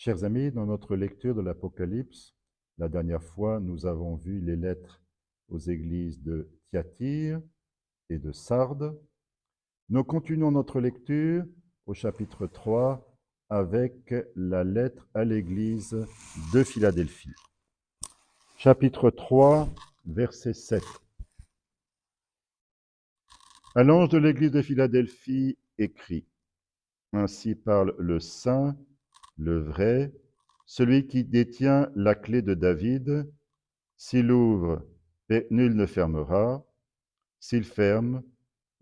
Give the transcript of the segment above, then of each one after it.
Chers amis, dans notre lecture de l'Apocalypse, la dernière fois, nous avons vu les lettres aux églises de Thyatire et de Sardes. Nous continuons notre lecture au chapitre 3 avec la lettre à l'église de Philadelphie. Chapitre 3, verset 7. À l'ange de l'église de Philadelphie écrit: Ainsi parle le Saint, le vrai, celui qui détient la clé de David. S'il ouvre, nul ne fermera. S'il ferme,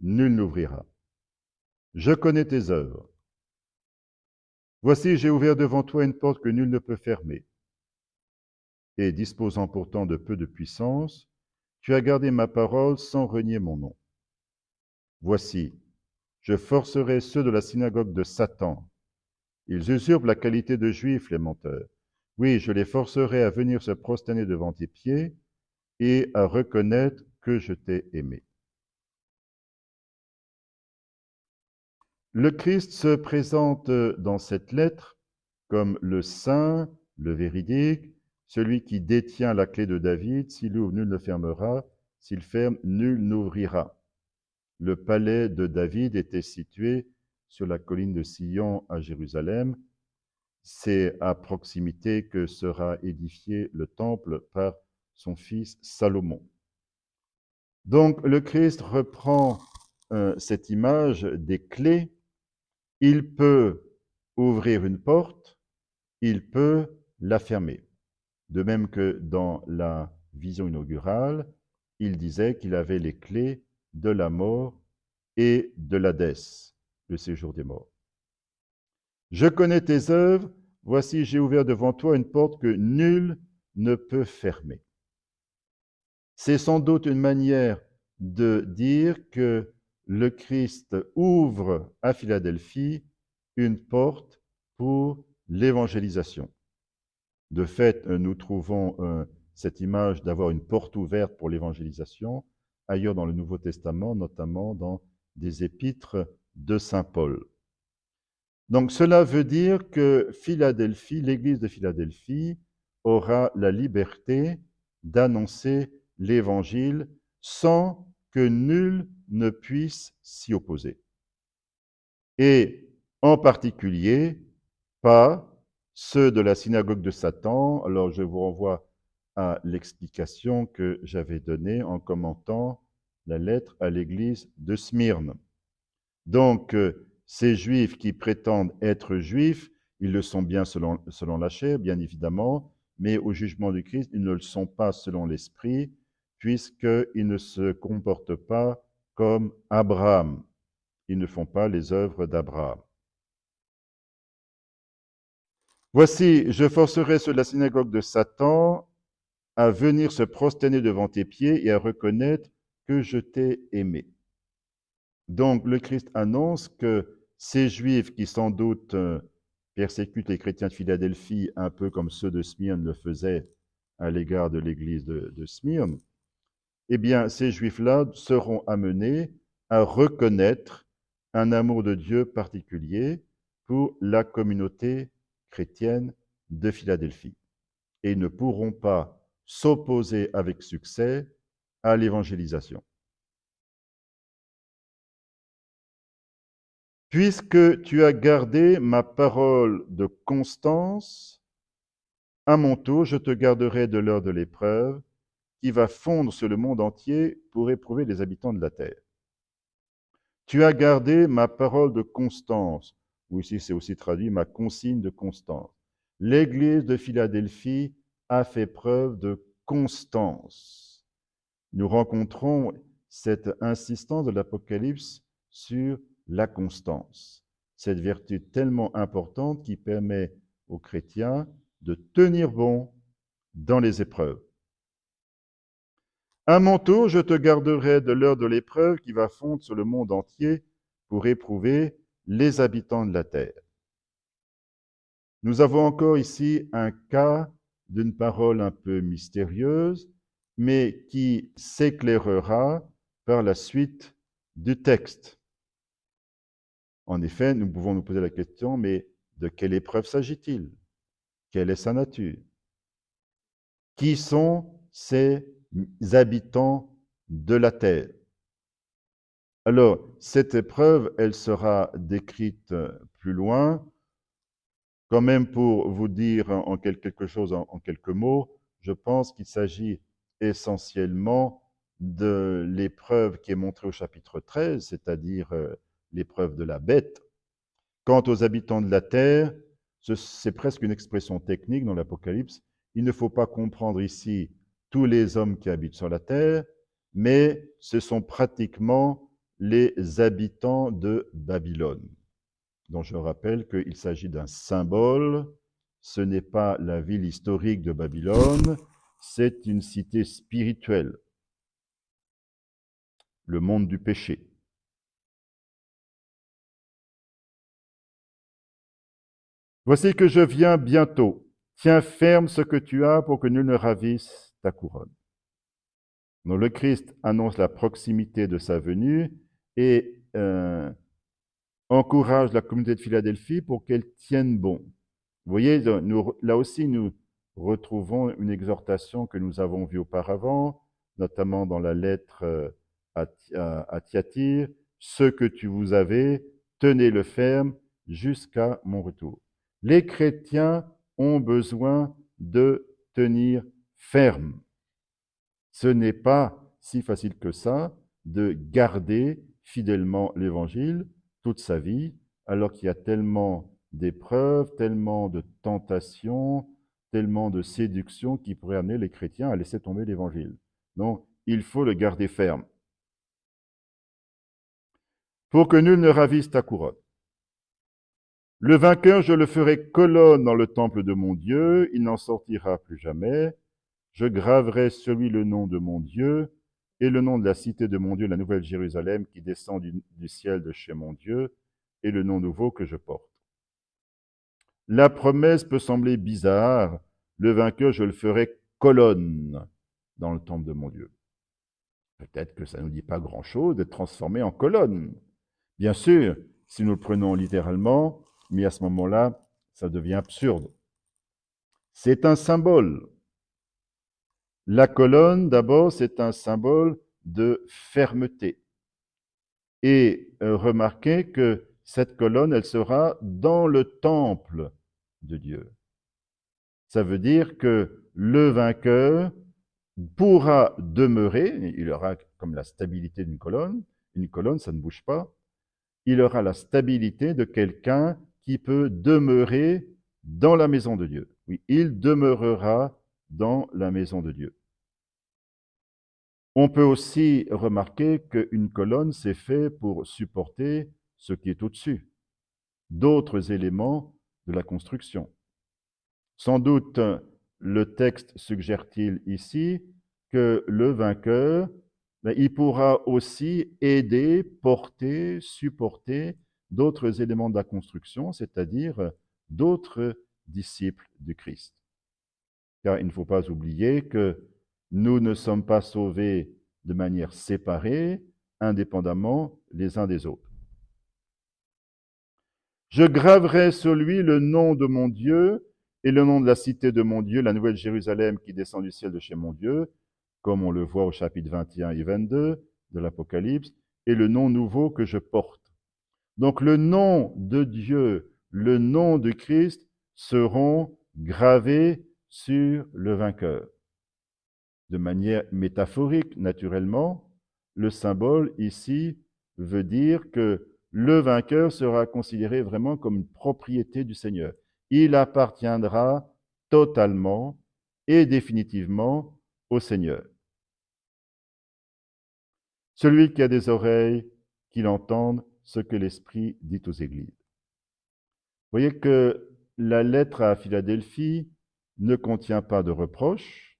nul n'ouvrira. Je connais tes œuvres. Voici, j'ai ouvert devant toi une porte que nul ne peut fermer. Et disposant pourtant de peu de puissance, tu as gardé ma parole sans renier mon nom. Voici, je forcerai ceux de la synagogue de Satan. Ils usurpent la qualité de juifs, les menteurs. Oui, je les forcerai à venir se prosterner devant tes pieds et à reconnaître que je t'ai aimé. Le Christ se présente dans cette lettre comme le saint, le véridique, celui qui détient la clé de David. S'il ouvre, nul ne fermera. S'il ferme, nul n'ouvrira. Le palais de David était situé sur la colline de Sion à Jérusalem. C'est à proximité que sera édifié le temple par son fils Salomon. Donc le Christ reprend cette image des clés. Il peut ouvrir une porte, il peut la fermer. De même que dans la vision inaugurale, il disait qu'il avait les clés de la mort et de l'Hadès, le séjour des morts. Je connais tes œuvres, voici j'ai ouvert devant toi une porte que nul ne peut fermer. C'est sans doute une manière de dire que le Christ ouvre à Philadelphie une porte pour l'évangélisation. De fait, nous trouvons cette image d'avoir une porte ouverte pour l'évangélisation ailleurs dans le Nouveau Testament, notamment dans des épîtres de Saint Paul. Donc cela veut dire que Philadelphie, l'église de Philadelphie, aura la liberté d'annoncer l'évangile sans que nul ne puisse s'y opposer. Et en particulier, pas ceux de la synagogue de Satan. Alors je vous renvoie à l'explication que j'avais donnée en commentant la lettre à l'église de Smyrne. Donc, ces juifs qui prétendent être juifs, ils le sont bien selon la chair, bien évidemment, mais au jugement du Christ, ils ne le sont pas selon l'esprit, puisqu'ils ne se comportent pas comme Abraham. Ils ne font pas les œuvres d'Abraham. Voici, je forcerai ceux de la synagogue de Satan à venir se prosterner devant tes pieds et à reconnaître que je t'ai aimé. Donc, le Christ annonce que ces Juifs qui sans doute persécutent les chrétiens de Philadelphie, un peu comme ceux de Smyrne le faisaient à l'égard de l'église de Smyrne, eh bien, ces Juifs-là seront amenés à reconnaître un amour de Dieu particulier pour la communauté chrétienne de Philadelphie. Et ils ne pourront pas s'opposer avec succès à l'évangélisation. Puisque tu as gardé ma parole de constance, à mon tour, je te garderai de l'heure de l'épreuve qui va fondre sur le monde entier pour éprouver les habitants de la terre. Tu as gardé ma parole de constance, ou ici c'est aussi traduit ma consigne de constance. L'église de Philadelphie a fait preuve de constance. Nous rencontrons cette insistance de l'Apocalypse sur la constance, cette vertu tellement importante qui permet aux chrétiens de tenir bon dans les épreuves. À mon tour, je te garderai de l'heure de l'épreuve qui va fondre sur le monde entier pour éprouver les habitants de la terre. Nous avons encore ici un cas d'une parole un peu mystérieuse, mais qui s'éclairera par la suite du texte. En effet, nous pouvons nous poser la question, mais de quelle épreuve s'agit-il? Quelle est sa nature? Qui sont ces habitants de la terre? Alors, cette épreuve, elle sera décrite plus loin. Quand même, pour vous dire quelque chose en quelques mots, je pense qu'il s'agit essentiellement de l'épreuve qui est montrée au chapitre 13, c'est-à-dire l'épreuve de la bête. Quant aux habitants de la terre, c'est presque une expression technique dans l'Apocalypse. Il ne faut pas comprendre ici tous les hommes qui habitent sur la terre, mais ce sont pratiquement les habitants de Babylone, dont je rappelle qu'il s'agit d'un symbole. Ce n'est pas la ville historique de Babylone, c'est une cité spirituelle, le monde du péché. Voici que je viens bientôt. Tiens ferme ce que tu as pour que nul ne ravisse ta couronne. Donc le Christ annonce la proximité de sa venue et encourage la communauté de Philadelphie pour qu'elle tienne bon. Vous voyez, là aussi, nous retrouvons une exhortation que nous avons vue auparavant, notamment dans la lettre à Thyatire, « Ce que tu vous avez, tenez-le ferme jusqu'à mon retour ». Les chrétiens ont besoin de tenir ferme. Ce n'est pas si facile que ça de garder fidèlement l'Évangile toute sa vie, alors qu'il y a tellement d'épreuves, tellement de tentations, tellement de séductions qui pourraient amener les chrétiens à laisser tomber l'Évangile. Donc, il faut le garder ferme. Pour que nul ne ravisse ta couronne. Le vainqueur, je le ferai colonne dans le temple de mon Dieu, il n'en sortira plus jamais. Je graverai sur lui le nom de mon Dieu et le nom de la cité de mon Dieu, la nouvelle Jérusalem qui descend du ciel de chez mon Dieu, et le nom nouveau que je porte. La promesse peut sembler bizarre. Le vainqueur, je le ferai colonne dans le temple de mon Dieu. Peut-être que ça ne nous dit pas grand-chose d'être transformé en colonne. Bien sûr, si nous le prenons littéralement, mais à ce moment-là, ça devient absurde. C'est un symbole. La colonne, d'abord, c'est un symbole de fermeté. Et remarquez que cette colonne, elle sera dans le temple de Dieu. Ça veut dire que le vainqueur pourra demeurer, il aura comme la stabilité d'une colonne, une colonne, ça ne bouge pas, il aura la stabilité de quelqu'un qui peut demeurer dans la maison de Dieu. Oui, il demeurera dans la maison de Dieu. On peut aussi remarquer qu'une colonne, c'est fait pour supporter ce qui est au-dessus, d'autres éléments de la construction. Sans doute, le texte suggère-t-il ici que le vainqueur, il pourra aussi aider, porter, supporter d'autres éléments de la construction, c'est-à-dire d'autres disciples du Christ. Car il ne faut pas oublier que nous ne sommes pas sauvés de manière séparée, indépendamment les uns des autres. Je graverai sur lui le nom de mon Dieu et le nom de la cité de mon Dieu, la nouvelle Jérusalem qui descend du ciel de chez mon Dieu, comme on le voit au chapitre 21 et 22 de l'Apocalypse, et le nom nouveau que je porte. Donc le nom de Dieu, le nom de Christ seront gravés sur le vainqueur. De manière métaphorique, naturellement, le symbole ici veut dire que le vainqueur sera considéré vraiment comme une propriété du Seigneur. Il appartiendra totalement et définitivement au Seigneur. Celui qui a des oreilles, qu'il entende ce que l'Esprit dit aux églises. Vous voyez que la lettre à Philadelphie ne contient pas de reproches,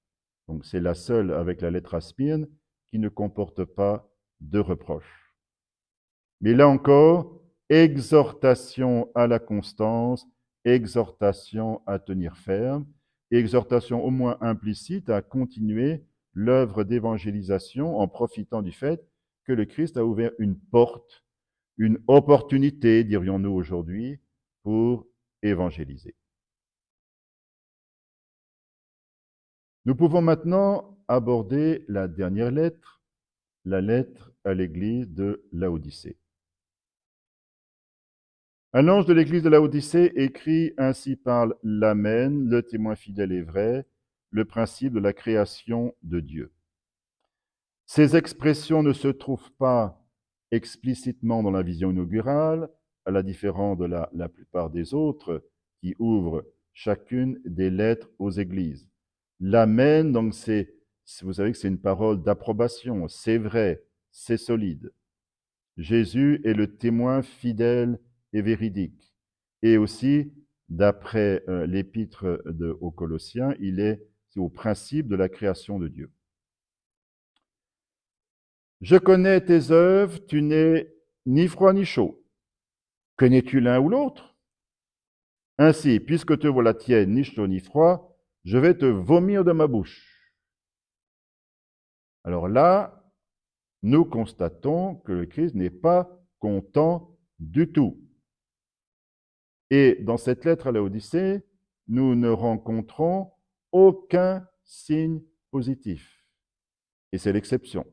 donc c'est la seule avec la lettre à Smyrne qui ne comporte pas de reproches. Mais là encore, exhortation à la constance, exhortation à tenir ferme, exhortation au moins implicite à continuer l'œuvre d'évangélisation en profitant du fait que le Christ a ouvert une porte, une opportunité, dirions-nous aujourd'hui, pour évangéliser. Nous pouvons maintenant aborder la dernière lettre, la lettre à l'église de Laodicée. Un ange de l'église de Laodicée écrit: Ainsi parle l'Amen, le témoin fidèle et vrai, le principe de la création de Dieu. Ces expressions ne se trouvent pas explicitement dans la vision inaugurale, à la différence de la plupart des autres qui ouvrent chacune des lettres aux églises. L'Amen, donc vous savez que c'est une parole d'approbation, c'est vrai, c'est solide. Jésus est le témoin fidèle et véridique. Et aussi, d'après l'épître aux Colossiens, c'est au principe de la création de Dieu. Je connais tes œuvres, tu n'es ni froid ni chaud. Connais-tu l'un ou l'autre? Ainsi, puisque te voilà tiède, ni chaud ni froid, je vais te vomir de ma bouche. Alors là, nous constatons que le Christ n'est pas content du tout. Et dans cette lettre à Laodicée, nous ne rencontrons aucun signe positif. Et c'est l'exception.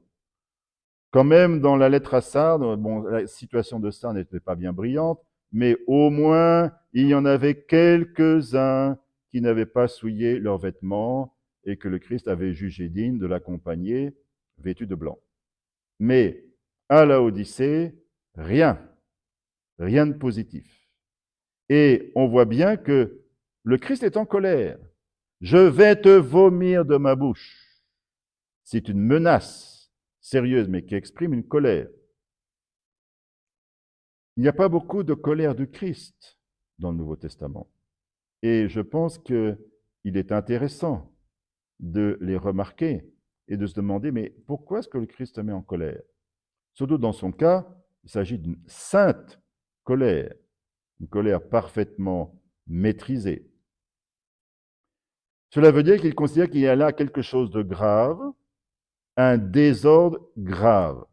Quand même, dans la lettre à Sardes, bon, la situation de Sardes n'était pas bien brillante, mais au moins, il y en avait quelques-uns qui n'avaient pas souillé leurs vêtements et que le Christ avait jugé digne de l'accompagner vêtu de blanc. Mais à Laodicée, rien de positif. Et on voit bien que le Christ est en colère. Je vais te vomir de ma bouche. C'est une menace sérieuse, mais qui exprime une colère. Il n'y a pas beaucoup de colère du Christ dans le Nouveau Testament. Et je pense qu'il est intéressant de les remarquer et de se demander, mais pourquoi est-ce que le Christ se met en colère? Surtout dans son cas, il s'agit d'une sainte colère, une colère parfaitement maîtrisée. Cela veut dire qu'il considère qu'il y a là quelque chose de grave, un désordre grave.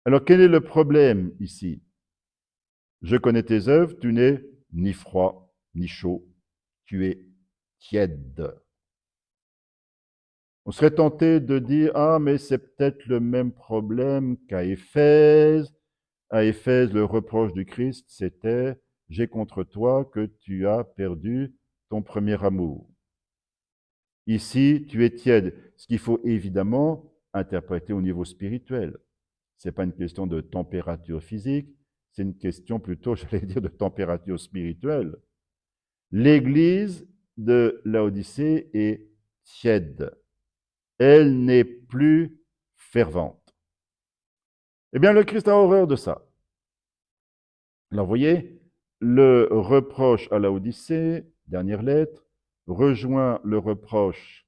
Alors quel est le problème ici? Je connais tes œuvres, tu n'es ni froid ni chaud, tu es tiède. On serait tenté de dire, ah, mais c'est peut-être le même problème qu'à Éphèse. À Éphèse, le reproche du Christ, c'était, j'ai contre toi que tu as perdu ton premier amour. Ici, tu es tiède, ce qu'il faut évidemment interpréter au niveau spirituel. Ce n'est pas une question de température physique, c'est une question plutôt, j'allais dire, de température spirituelle. L'église de Laodicée est tiède. Elle n'est plus fervente. Eh bien, le Christ a horreur de ça. Alors, vous voyez, le reproche à Laodicée, dernière lettre, rejoint le reproche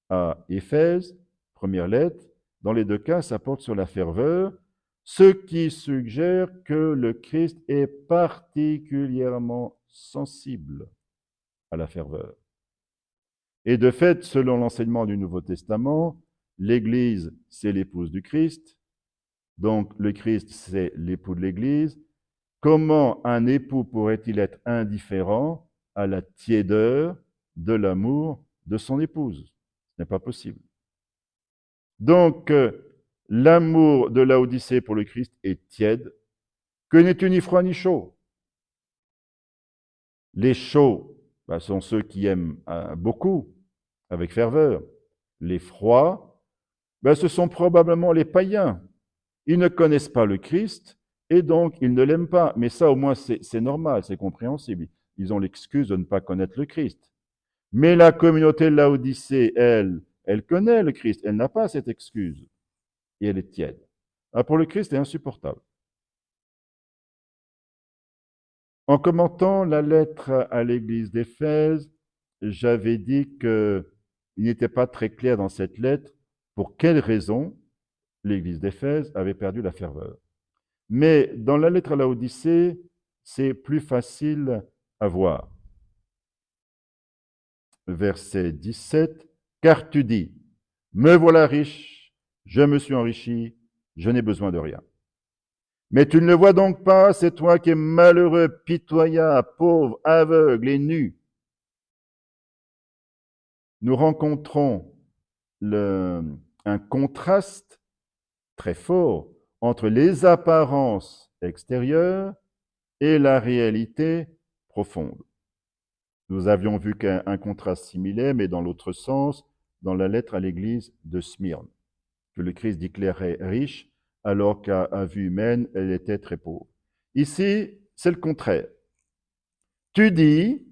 à Éphèse, première lettre. Dans les deux cas, ça porte sur la ferveur, ce qui suggère que le Christ est particulièrement sensible à la ferveur. Et de fait, selon l'enseignement du Nouveau Testament, l'Église, c'est l'épouse du Christ, donc le Christ, c'est l'époux de l'Église. Comment un époux pourrait-il être indifférent à la tiédeur de l'amour de son épouse? Ce n'est pas possible. Donc, l'amour de Laodicée pour le Christ est tiède, que n'est-tu ni froid ni chaud. Les chauds sont ceux qui aiment beaucoup, avec ferveur. Les froids, ce sont probablement les païens. Ils ne connaissent pas le Christ et donc ils ne l'aiment pas. Mais ça, au moins, c'est normal, c'est compréhensible. Ils ont l'excuse de ne pas connaître le Christ. Mais la communauté de Laodicée, elle connaît le Christ, elle n'a pas cette excuse. Et elle est tiède. Alors pour le Christ, c'est insupportable. En commentant la lettre à l'église d'Éphèse, j'avais dit qu'il n'était pas très clair dans cette lettre pour quelle raison l'église d'Éphèse avait perdu la ferveur. Mais dans la lettre à Laodicée, c'est plus facile à voir. Verset 17, car tu dis, me voilà riche, je me suis enrichi, je n'ai besoin de rien. Mais tu ne le vois donc pas, c'est toi qui es malheureux, pitoyable, pauvre, aveugle et nu. nous rencontrons un contraste très fort entre les apparences extérieures et la réalité profonde. Nous avions vu qu'un contraste similaire, mais dans l'autre sens, dans la lettre à l'église de Smyrne, que le Christ déclarait riche, alors qu'à vue humaine, elle était très pauvre. Ici, c'est le contraire. Tu dis,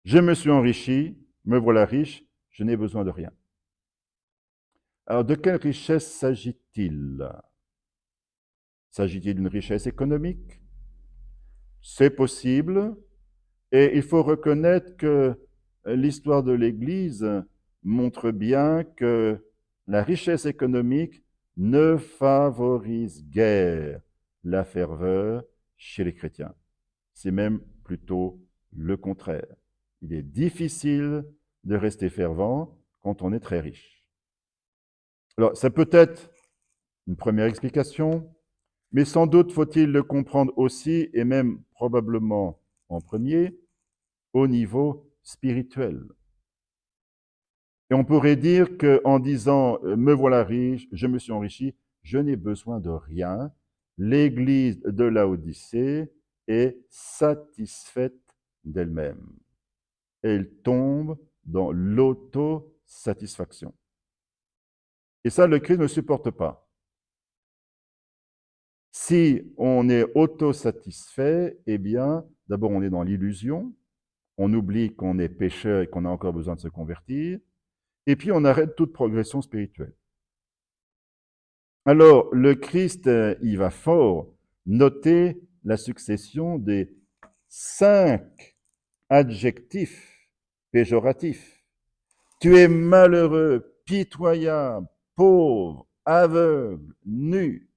je me suis enrichi, me voilà riche, je n'ai besoin de rien. Alors, de quelle richesse s'agit-il? S'agit-il d'une richesse économique? C'est possible, et il faut reconnaître que l'histoire de l'Église montre bien que la richesse économique ne favorise guère la ferveur chez les chrétiens. C'est même plutôt le contraire. Il est difficile de rester fervent quand on est très riche. Alors, ça peut être une première explication, mais sans doute faut-il le comprendre aussi, et même probablement en premier, au niveau spirituel. Et on pourrait dire qu'en disant me voilà riche, je me suis enrichi, je n'ai besoin de rien. L'église de Laodicée est satisfaite d'elle-même. Elle tombe dans l'autosatisfaction. Et ça, le Christ ne supporte pas. Si on est autosatisfait, eh bien, d'abord, on est dans l'illusion, on oublie qu'on est pécheur et qu'on a encore besoin de se convertir, et puis on arrête toute progression spirituelle. Alors, le Christ, il va fort noter la succession des 5 adjectifs péjoratifs. Tu es malheureux, pitoyable, pauvre, aveugle, nu.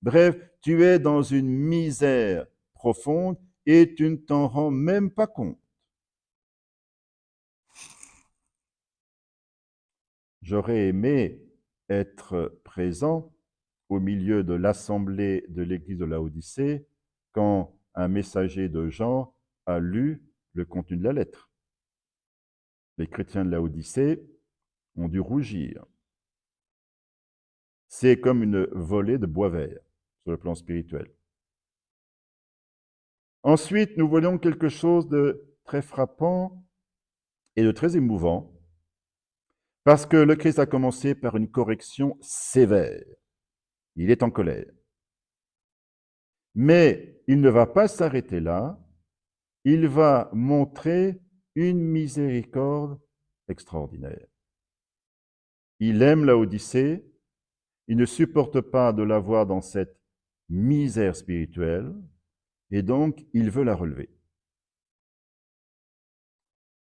Bref, tu es dans une misère profonde et tu ne t'en rends même pas compte. J'aurais aimé être présent au milieu de l'assemblée de l'église de Laodicée quand un messager de Jean a lu le contenu de la lettre. Les chrétiens de Laodicée ont dû rougir. C'est comme une volée de bois vert sur le plan spirituel. Ensuite, nous voyons quelque chose de très frappant et de très émouvant, parce que le Christ a commencé par une correction sévère. Il est en colère. Mais il ne va pas s'arrêter là, il va montrer une miséricorde extraordinaire. Il aime Laodicée, il ne supporte pas de la voir dans cette misère spirituelle, et donc il veut la relever.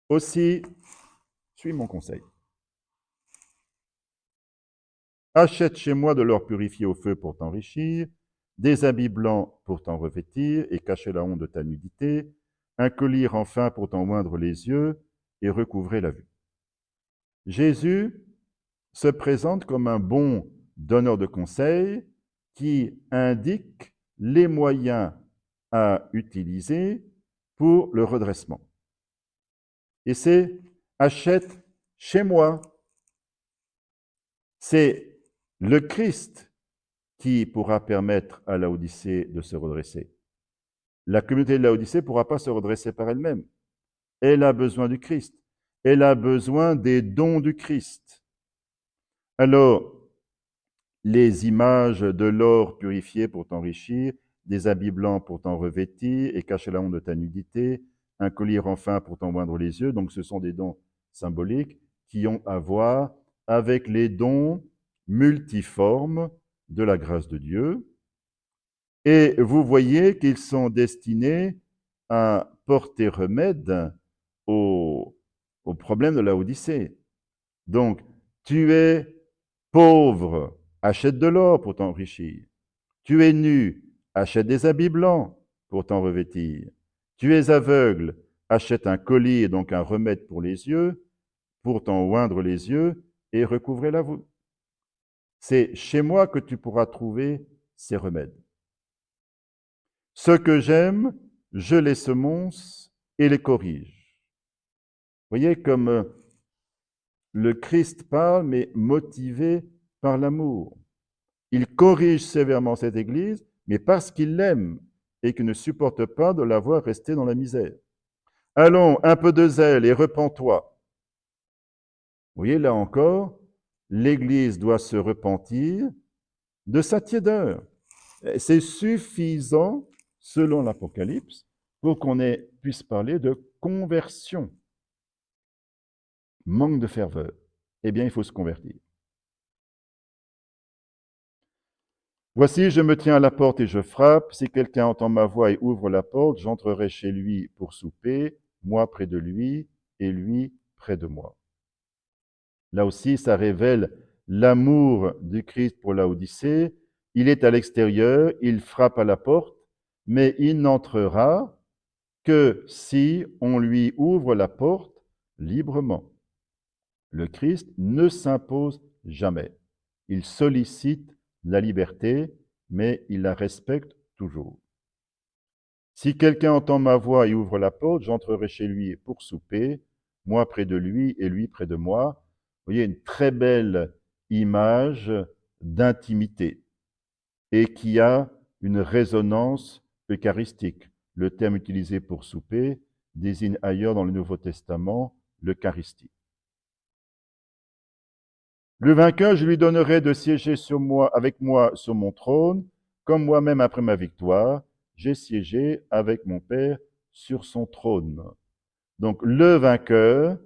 Aussi, suis mon conseil. Achète chez moi de l'or purifié au feu pour t'enrichir, des habits blancs pour t'en revêtir et cacher la honte de ta nudité, un collier enfin pour t'en oindre les yeux et recouvrer la vue. Jésus se présente comme un bon donneur de conseils qui indique les moyens à utiliser pour le redressement. Et c'est achète chez moi. C'est le Christ qui pourra permettre à Laodicée de se redresser. La communauté de Laodicée ne pourra pas se redresser par elle-même. Elle a besoin du Christ. Elle a besoin des dons du Christ. Alors, les images de l'or purifié pour t'enrichir, des habits blancs pour t'en revêtir et cacher la honte de ta nudité, un collier enfin pour t'en oindre les yeux. Donc, ce sont des dons symboliques qui ont à voir avec les dons multiformes de la grâce de Dieu. Et vous voyez qu'ils sont destinés à porter remède au problème de la Odyssée. Donc, tu es pauvre, achète de l'or pour t'enrichir. Tu es nu, achète des habits blancs pour t'en revêtir. Tu es aveugle, achète un collier, donc un remède pour les yeux, pour t'en oindre les yeux et recouvrer la vue. C'est chez moi que tu pourras trouver ces remèdes. Ce que j'aime, je les semonce et les corrige. voyez comme le Christ parle, mais motivé par l'amour. Il corrige sévèrement cette Église, mais parce qu'il l'aime et qu'il ne supporte pas de la voir rester dans la misère. Allons, un peu de zèle et repens-toi. Vous voyez, là encore, l'Église doit se repentir de sa tiédeur. C'est suffisant, selon l'Apocalypse, pour qu'on puisse parler de conversion. Manque de ferveur. Eh bien, il faut se convertir. Voici, je me tiens à la porte et je frappe. Si quelqu'un entend ma voix et ouvre la porte, j'entrerai chez lui pour souper, moi près de lui et lui près de moi. Là aussi, ça révèle l'amour du Christ pour Laodicée. Il est à l'extérieur, il frappe à la porte, mais il n'entrera que si on lui ouvre la porte librement. Le Christ ne s'impose jamais. Il sollicite la liberté, mais il la respecte toujours. Si quelqu'un entend ma voix et ouvre la porte, j'entrerai chez lui pour souper, moi près de lui et lui près de moi. Vous voyez, une très belle image d'intimité et qui a une résonance eucharistique. Le terme utilisé pour souper désigne ailleurs dans le Nouveau Testament l'Eucharistie. Le vainqueur, je lui donnerai de siéger avec moi sur mon trône, comme moi-même après ma victoire, j'ai siégé avec mon Père sur son trône. Donc le vainqueur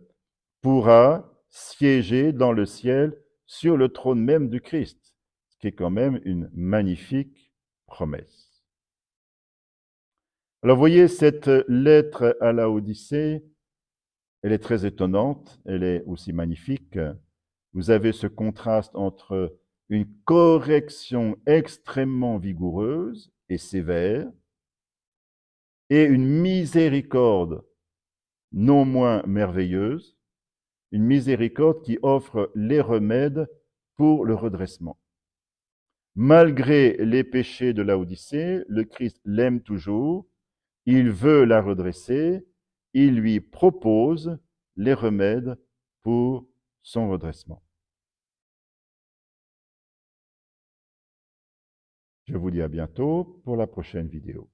pourra siéger dans le ciel sur le trône même du Christ, ce qui est quand même une magnifique promesse. Alors voyez, cette lettre à la Odyssée, elle est très étonnante, elle est aussi magnifique. Vous avez ce contraste entre une correction extrêmement vigoureuse et sévère et une miséricorde non moins merveilleuse, une miséricorde qui offre les remèdes pour le redressement. Malgré les péchés de Laodicée, le Christ l'aime toujours, il veut la redresser, il lui propose les remèdes pour son redressement. Je vous dis à bientôt pour la prochaine vidéo.